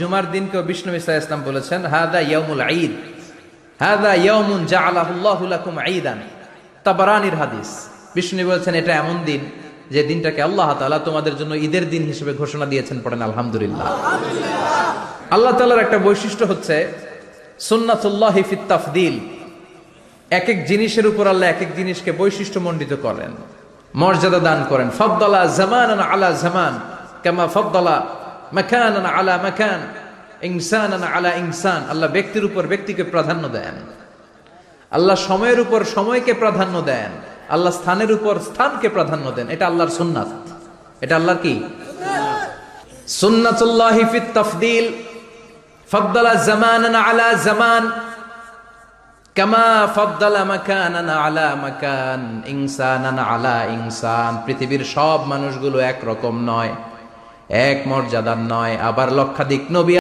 জুমার দিনকে বিষ্ণু নবী সাল্লাল্লাহু আলাইহি ওয়াসাল্লাম বলেছেন হাদা ইয়াউমুল ঈদ, হাদা ইয়াউমুন জাআলাহুল্লাহু লাকুম ঈদান। তাবারানির হাদিস। বিষ্ণু নবী বলেছেন এটা এমন দিন যে দিনটাকে আল্লাহ তাআলা তোমাদের জন্য ঈদের দিন হিসেবে ঘোষণা দিয়েছেন। পড়েন আলহামদুলিল্লাহ। আল্লাহ তাআলার একটা বৈশিষ্ট্য হচ্ছে সুন্নাতুল্লাহি ফিত তাফদীল। এক এক জিনিসের উপর আল্লাহ এক এক জিনিসকে বৈশিষ্ট্যমণ্ডিত করেন, মর্যাদা দান করেন। ফাদ্দালা জামানান আলা জামান কামা ফাদ্দালা মাকানান আলা মাকান, ইনসানান আলা ইনসান। আল্লাহ ব্যক্তির উপর ব্যক্তিকে প্রাধান্য দেন, আল্লাহ সময়ের উপর সময়কে প্রাধান্য দেন, আল্লাহ স্থানের উপর স্থানকে প্রাধান্য দেন। এটা আল্লাহর সুন্নাত। এটা আল্লাহর কি সুন্নাতুল্লাহি ফিত তাফদীল। ফাদ্দালা জামানান আলা জামান কামা ফাদ্দালা মাকানান আলা মাকান, ইনসানান আলা ইনসান। পৃথিবীর সব মানুষগুলো এক রকম নয়, এক মর্যাদার নয়। আবার লক্ষাধিক নবী